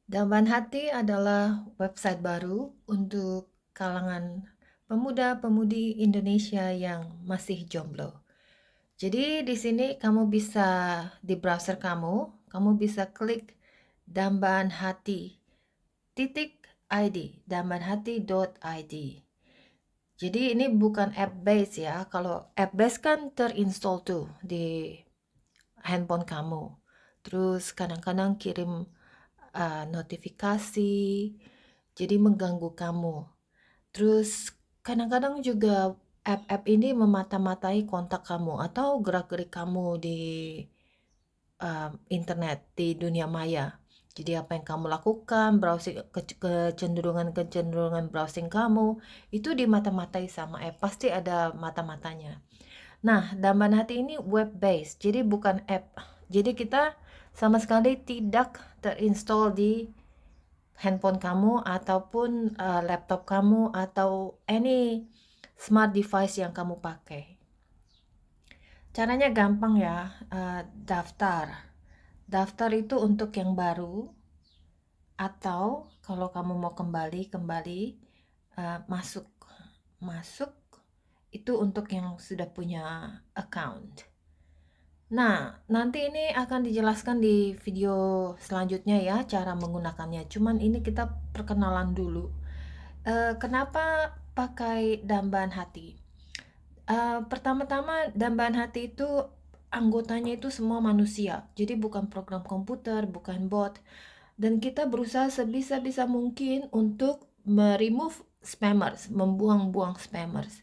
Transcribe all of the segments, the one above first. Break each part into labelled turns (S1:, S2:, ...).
S1: Dambaan Hati adalah website baru untuk kalangan pemuda-pemudi Indonesia yang masih jomblo. Jadi di sini kamu bisa di browser kamu bisa klik Dambaan Hati titik ID, dambanhati.id. Jadi ini bukan app base ya. Kalau app base kan terinstall tuh di handphone kamu. Terus kadang-kadang kirim notifikasi, jadi mengganggu kamu. Terus kadang-kadang juga app-app ini memata-matai kontak kamu atau gerak-gerik kamu di internet, di dunia maya. Jadi apa yang kamu lakukan, browsing kecenderungan-kecenderungan browsing kamu itu dimata-matai sama app, pasti ada mata-matanya. Nah, Dambaan Hati ini web based, jadi bukan app. Jadi kita sama sekali tidak terinstall di handphone kamu ataupun laptop kamu atau any smart device yang kamu pakai. Caranya gampang ya, daftar. Daftar itu untuk yang baru atau kalau kamu mau kembali masuk. Masuk itu untuk yang sudah punya account. Nah, nanti ini akan dijelaskan di video selanjutnya ya cara menggunakannya. Cuman ini kita perkenalan dulu. Kenapa pakai Dambaan Hati? Pertama-tama Dambaan Hati itu anggotanya itu semua manusia. Jadi bukan program komputer, bukan bot. Dan kita berusaha sebisa-bisa mungkin untuk remove spammers, membuang-buang spammers.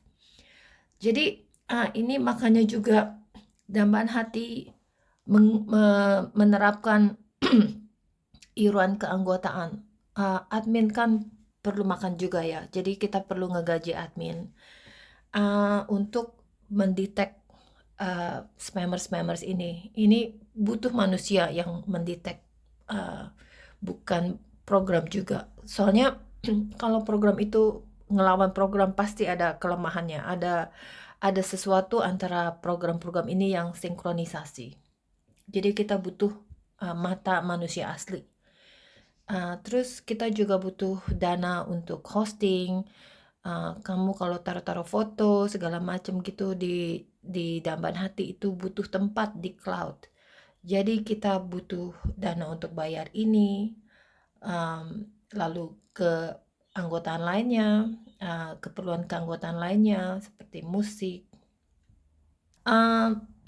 S1: Jadi ini makanya juga Dambaan Hati menerapkan iuran keanggotaan. Admin kan perlu makan juga ya, jadi kita perlu ngegaji admin untuk mendetek spammers ini. Ini butuh manusia yang mendetek, bukan program juga. Soalnya kalau program itu ngelawan program pasti ada kelemahannya, ada sesuatu antara program-program ini yang sinkronisasi. Jadi kita butuh mata manusia asli. Terus kita juga butuh dana untuk hosting. Kamu kalau taruh-taruh foto segala macam gitu di Dambaan Hati itu butuh tempat di cloud. Jadi kita butuh dana untuk bayar ini, lalu keanggotaan lainnya, keperluan keanggotaan lainnya seperti musik.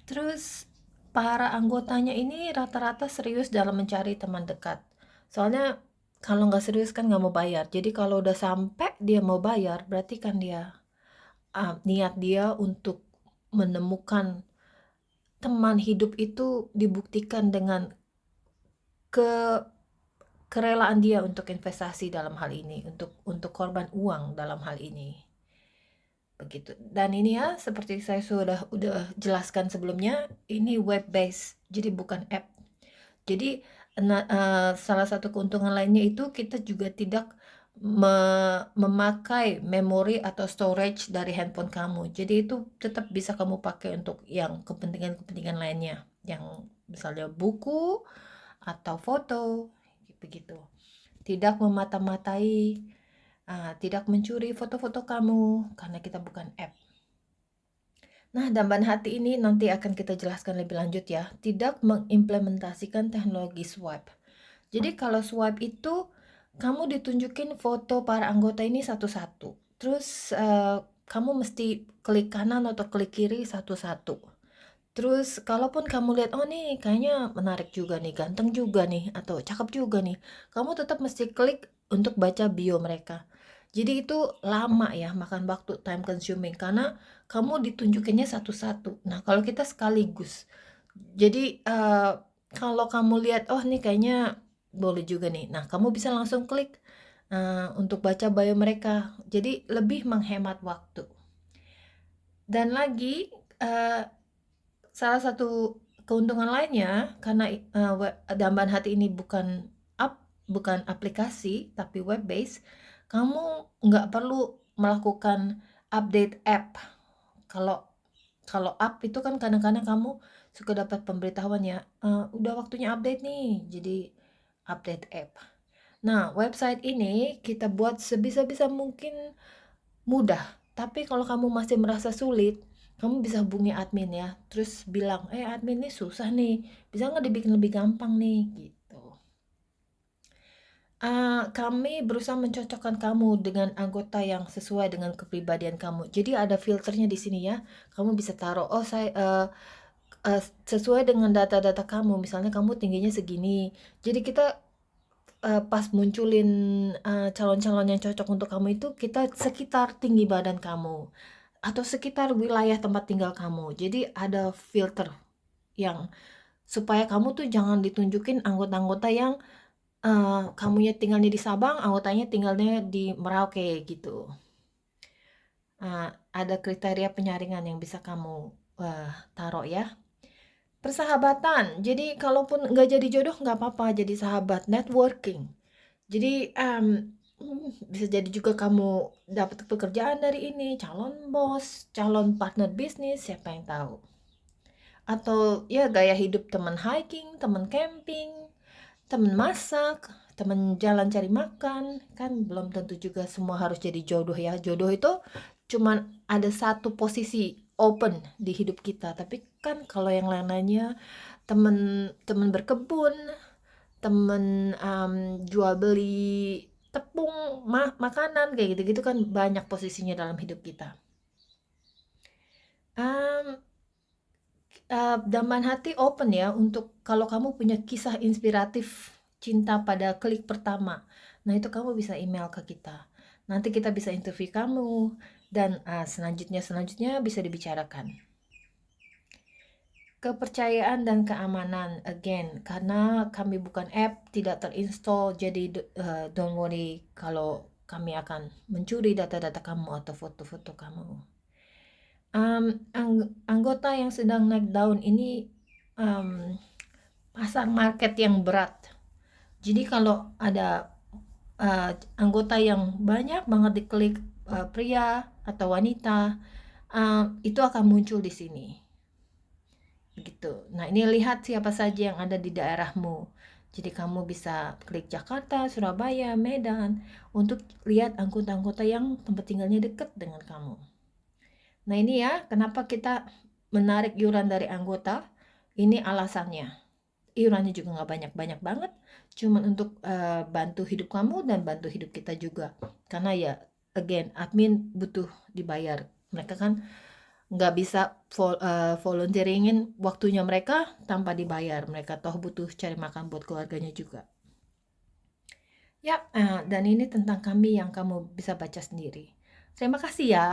S1: Terus para anggotanya ini rata-rata serius dalam mencari teman dekat. Soalnya kalau nggak serius kan nggak mau bayar. Jadi kalau udah sampai dia mau bayar, berarti kan dia niat dia untuk menemukan teman hidup itu dibuktikan dengan ke kerelaan dia untuk investasi dalam hal ini, untuk korban uang dalam hal ini. Begitu. Dan ini ya seperti saya udah jelaskan sebelumnya, ini web based, jadi bukan app. Jadi salah satu keuntungan lainnya itu kita juga tidak memakai memori atau storage dari handphone kamu. Jadi itu tetap bisa kamu pakai untuk yang kepentingan-kepentingan lainnya, yang misalnya buku atau foto, begitu. Tidak memata-matai, tidak mencuri foto-foto kamu karena kita bukan app. Nah, Dambaan Hati ini nanti akan kita jelaskan lebih lanjut ya. Tidak mengimplementasikan teknologi swipe. Jadi kalau swipe itu kamu ditunjukin foto para anggota ini satu-satu. Terus kamu mesti klik kanan atau klik kiri satu-satu. Terus kalaupun kamu lihat, oh nih kayaknya menarik juga nih, ganteng juga nih, atau cakep juga nih, kamu tetap mesti klik untuk baca bio mereka. Jadi itu lama ya, makan waktu, time consuming, karena kamu ditunjukinnya satu-satu. Nah kalau kita sekaligus. Jadi kalau kamu lihat, oh nih kayaknya boleh juga nih. Nah kamu bisa langsung klik untuk baca bio mereka. Jadi lebih menghemat waktu. Dan lagi, salah satu keuntungan lainnya karena Dambaan Hati ini bukan aplikasi tapi web based, kamu nggak perlu melakukan update app. Kalau kalau app itu kan kadang-kadang kamu suka dapat pemberitahuan ya, udah waktunya update nih, jadi update app. Nah, website ini kita buat sebisa-bisa mungkin mudah, tapi kalau kamu masih merasa sulit, kamu bisa hubungi admin ya, terus bilang, admin ini susah nih, bisa nggak dibikin lebih gampang nih?" Gitu. Kami berusaha mencocokkan kamu dengan anggota yang sesuai dengan kepribadian kamu. Jadi ada filternya di sini ya, kamu bisa taruh, "Oh saya, sesuai dengan data-data kamu," misalnya kamu tingginya segini. Jadi kita, pas munculin, calon-calon yang cocok untuk kamu itu, kita sekitar tinggi badan kamu, atau sekitar wilayah tempat tinggal kamu. Jadi ada filter yang supaya kamu tuh jangan ditunjukin anggota-anggota yang, kamunya tinggalnya di Sabang, anggotanya tinggalnya di Merauke gitu. Ada kriteria penyaringan yang bisa kamu, taruh ya. Persahabatan, jadi kalaupun nggak jadi jodoh nggak apa-apa, jadi sahabat, networking. Jadi, bisa jadi juga kamu dapat pekerjaan dari ini, calon bos, calon partner bisnis, siapa yang tahu. Atau ya gaya hidup teman hiking, teman camping, teman masak, teman jalan cari makan, kan belum tentu juga semua harus jadi jodoh ya. Jodoh itu cuman ada satu posisi open di hidup kita, tapi kan kalau yang lain-lainnya teman teman berkebun, teman jual beli tepung, makanan kayak gitu-gitu kan banyak posisinya dalam hidup kita. Um, Dambaan hati open ya untuk kalau kamu punya kisah inspiratif cinta pada klik pertama. Nah, itu kamu bisa email ke kita. Nanti kita bisa interview kamu dan selanjutnya bisa dibicarakan. Kepercayaan dan keamanan again karena kami bukan app, tidak terinstall, jadi don't worry kalau kami akan mencuri data-data kamu atau foto-foto kamu. Anggota yang sedang naik daun ini pasar market yang berat. Jadi kalau ada anggota yang banyak banget diklik, pria atau wanita, itu akan muncul di sini. Gitu. Nah, ini lihat siapa saja yang ada di daerahmu. Jadi kamu bisa klik Jakarta, Surabaya, Medan untuk lihat anggota-anggota yang tempat tinggalnya dekat dengan kamu. Nah, ini ya kenapa kita menarik iuran dari anggota. Ini alasannya. Iurannya juga nggak banyak-banyak banget, cuman untuk bantu hidup kamu dan bantu hidup kita juga. Karena ya again admin butuh dibayar. Mereka kan nggak bisa volunteeringin waktunya mereka tanpa dibayar. Mereka toh butuh cari makan buat keluarganya juga. Ya, dan ini tentang kami yang kamu bisa baca sendiri. Terima kasih ya.